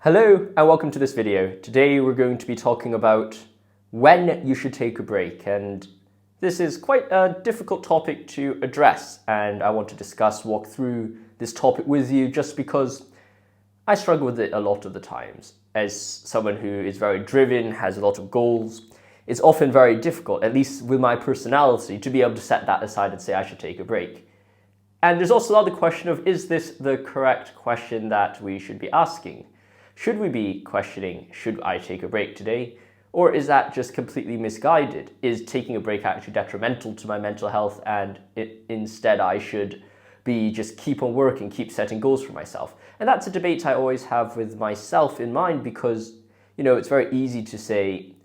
Hello and welcome to this video. Today we're going to be talking about when you should take a break, and this is quite a difficult topic to address, and I want to walk through this topic with you just because I struggle with it a lot of the times. As someone who is very driven, has a lot of goals, it's often very difficult, at least with my personality, to be able to set that aside and say I should take a break. And there's also another question of, is this the correct question that we should be asking? Should we be questioning, should I take a break today? Or is that just completely misguided? Is taking a break actually detrimental to my mental health, and instead I should be just keep on working, keep setting goals for myself? And that's a debate I always have with myself in mind because, it's very easy to say,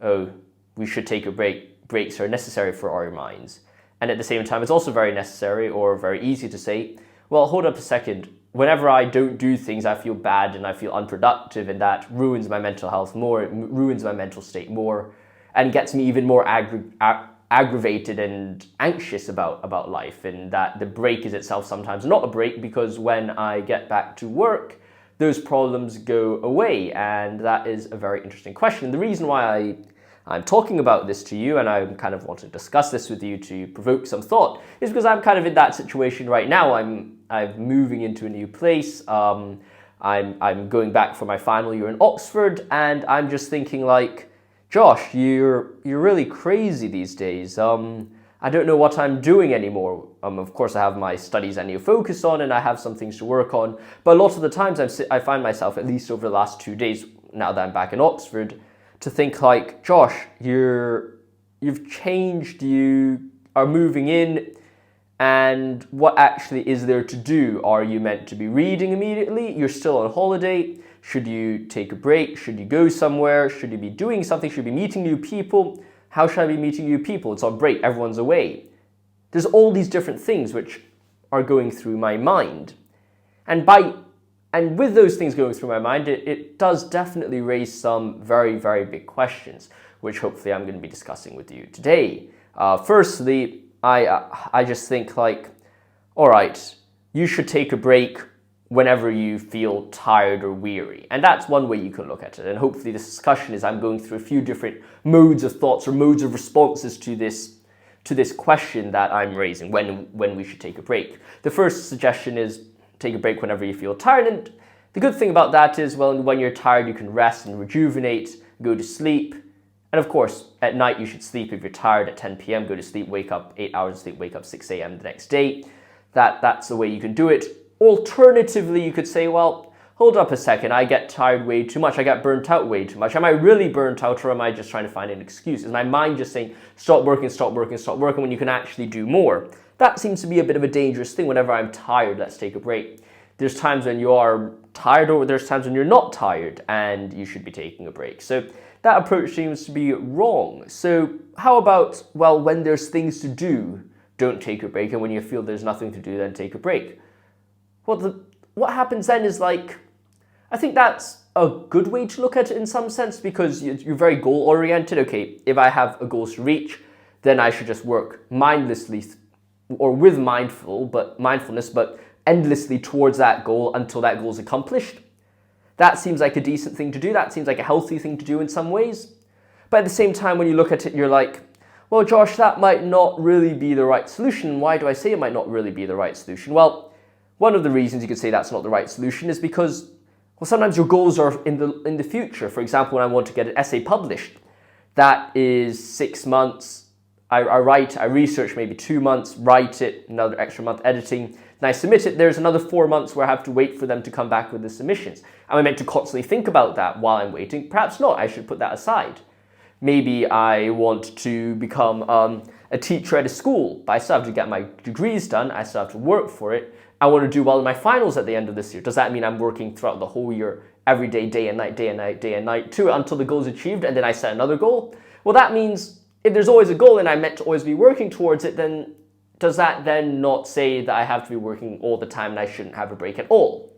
oh, we should take a break. Breaks are necessary for our minds. And at the same time, it's also very necessary or very easy to say, well, hold up a second. Whenever I don't do things, I feel bad and I feel unproductive, and that ruins my mental health more, it ruins my mental state more, and gets me even more aggravated and anxious about life, and that the break is itself sometimes not a break, because when I get back to work, those problems go away. And that is a very interesting question. The reason why I'm talking about this to you, and I kind of want to discuss this with you to provoke some thought, is because I'm kind of in that situation right now. I'm moving into a new place. I'm going back for my final year in Oxford, and I'm just thinking like, Josh, you're really crazy these days. I don't know what I'm doing anymore. Of course, I have my studies I need to focus on, and I have some things to work on. But a lot of the times I find myself, at least over the last 2 days, now that I'm back in Oxford, to think like, Josh, you've changed, you are moving in, and what actually is there to do? Are you meant to be reading immediately? You're still on holiday. Should you take a break? Should you go somewhere? Should you be doing something? Should you be meeting new people? How should I be meeting new people? It's on break, everyone's away. There's all these different things which are going through my mind. And with those things going through my mind, it does definitely raise some very, very big questions, which hopefully I'm going to be discussing with you today. Firstly, I just think like, all right, you should take a break whenever you feel tired or weary. And that's one way you can look at it. And hopefully this discussion is I'm going through a few different modes of thoughts or modes of responses to this question that I'm raising, when we should take a break. The first suggestion is take a break whenever you feel tired. And the good thing about that is, well, when you're tired, you can rest and rejuvenate, go to sleep. And of course, at night you should sleep. If you're tired at 10 p.m., go to sleep, wake up 8 hours of sleep, wake up 6 a.m. the next day. That's the way you can do it. Alternatively, you could say, well, hold up a second, I get tired way too much, I get burnt out way too much. Am I really burnt out, or am I just trying to find an excuse? Is my mind just saying, stop working, stop working, stop working, when you can actually do more? That seems to be a bit of a dangerous thing. Whenever I'm tired, let's take a break. There's times when you are tired, or there's times when you're not tired, and you should be taking a break. So that approach seems to be wrong. So how about, well, when there's things to do, don't take a break, and when you feel there's nothing to do, then take a break? Well, what happens then is like, I think that's a good way to look at it in some sense, because you're very goal-oriented. Okay, if I have a goal to reach, then I should just work mindlessly or with mindfulness, but endlessly towards that goal until that goal is accomplished. That seems like a decent thing to do. That seems like a healthy thing to do in some ways. But at the same time, when you look at it, you're like, well, Josh, that might not really be the right solution. Why do I say it might not really be the right solution? Well, one of the reasons you could say that's not the right solution is because, well, sometimes your goals are in the future. For example, when I want to get an essay published, that is 6 months. I write, I research maybe 2 months, write it, another extra month editing, and I submit it. There's another 4 months where I have to wait for them to come back with the submissions. Am I meant to constantly think about that while I'm waiting? Perhaps not. I should put that aside. Maybe I want to become a teacher at a school, but I still have to get my degrees done. I still have to work for it. I want to do well in my finals at the end of this year. Does that mean I'm working throughout the whole year, every day, day and night, day and night, day and night, until the goal is achieved, and then I set another goal? Well, that means if there's always a goal and I'm meant to always be working towards it, then does that then not say that I have to be working all the time and I shouldn't have a break at all?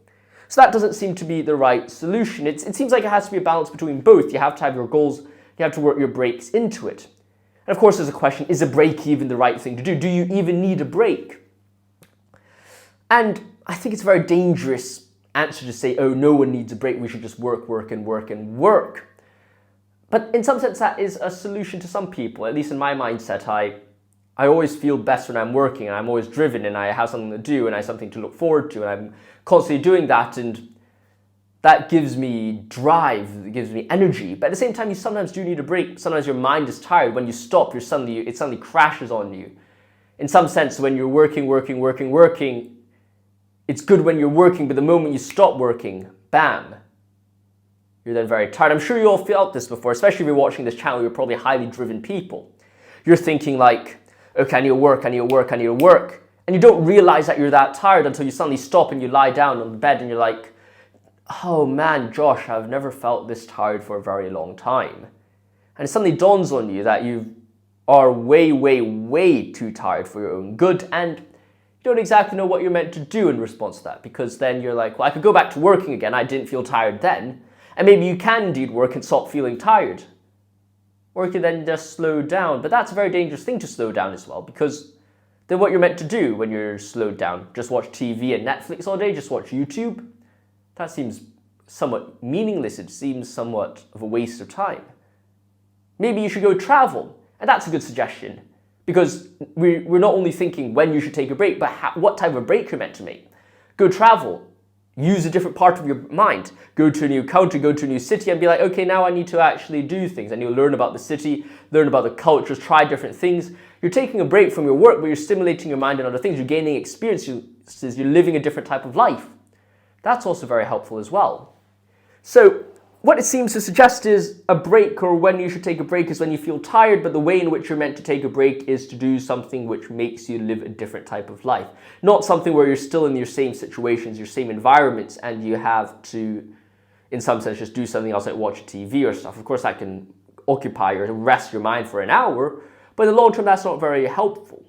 So that doesn't seem to be the right solution. It seems like it has to be a balance between both. You have to have your goals, you have to work your breaks into it. And of course, there's a question, is a break even the right thing to do? Do you even need a break? And I think it's very dangerous answer to say, oh, no one needs a break, we should just work, work, and work, and work. But in some sense, that is a solution to some people. At least in my mindset, I always feel best when I'm working, and I'm always driven, and I have something to do, and I have something to look forward to, and I'm constantly doing that, and that gives me drive, it gives me energy. But at the same time, you sometimes do need a break. Sometimes your mind is tired. When you stop, it suddenly crashes on you. In some sense, when you're working, it's good when you're working, but the moment you stop working, bam, you're then very tired. I'm sure you all felt this before, especially if you're watching this channel, you're probably highly driven people. You're thinking like, okay, I need to work, and you don't realize that you're that tired until you suddenly stop and you lie down on the bed and you're like, oh man, Josh, I've never felt this tired for a very long time. And it suddenly dawns on you that you are way, way, way too tired for your own good, and you don't exactly know what you're meant to do in response to that, because then you're like, well, I could go back to working again, I didn't feel tired then, and maybe you can indeed work and stop feeling tired. Or you can then just slow down, but that's a very dangerous thing to slow down as well, because then what you're meant to do when you're slowed down, just watch TV and Netflix all day, just watch YouTube? That seems somewhat meaningless, it seems somewhat of a waste of time. Maybe you should go travel, and that's a good suggestion, because we're not only thinking when you should take a break, but what type of break you're meant to make. Go travel, use a different part of your mind, go to a new country, go to a new city, and be like, okay, now I need to actually do things, and you'll learn about the city, learn about the cultures, try different things. You're taking a break from your work, but you're stimulating your mind and other things, you're gaining experiences, you're living a different type of life. That's also very helpful as well. So what it seems to suggest is a break, or when you should take a break, is when you feel tired, but the way in which you're meant to take a break is to do something which makes you live a different type of life. Not something where you're still in your same situations, your same environments, and you have to, in some sense, just do something else like watch TV or stuff. Of course, that can occupy or rest your mind for an hour, but in the long term, that's not very helpful.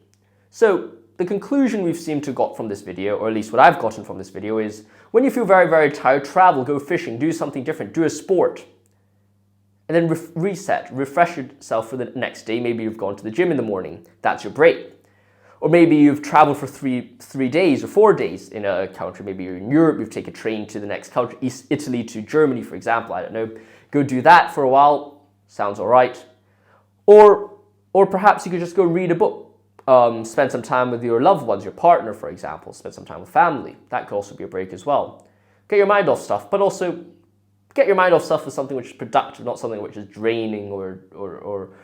So the conclusion we've seemed to got from this video, or at least what I've gotten from this video, is when you feel very, very tired, travel, go fishing, do something different, do a sport, and then reset, refresh yourself for the next day. Maybe you've gone to the gym in the morning, that's your break. Or maybe you've traveled for three days or 4 days in a country. Maybe you're in Europe, you've taken a train to the next country, Italy to Germany, for example, I don't know. Go do that for a while, sounds all right. Or perhaps you could just go read a book. Spend some time with your loved ones, your partner, for example. Spend some time with family. That could also be a break as well. Get your mind off stuff, but also get your mind off stuff with something which is productive, not something which is draining or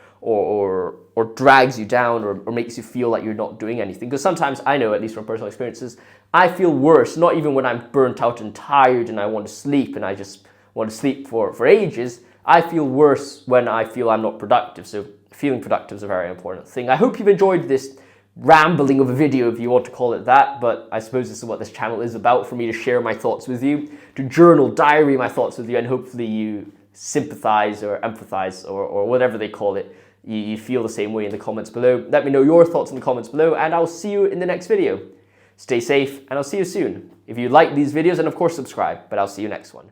drags you down or makes you feel like you're not doing anything. Because sometimes, I know, at least from personal experiences, I feel worse, not even when I'm burnt out and tired and I want to sleep and I just want to sleep for ages. I feel worse when I feel I'm not productive. So feeling productive is a very important thing. I hope you've enjoyed this rambling of a video, if you want to call it that, but I suppose this is what this channel is about, for me to share my thoughts with you, to journal, diary my thoughts with you, and hopefully you sympathize or empathize or whatever they call it. You feel the same way in the comments below. Let me know your thoughts in the comments below, and I'll see you in the next video. Stay safe, and I'll see you soon. If you like these videos, then of course subscribe, but I'll see you next one.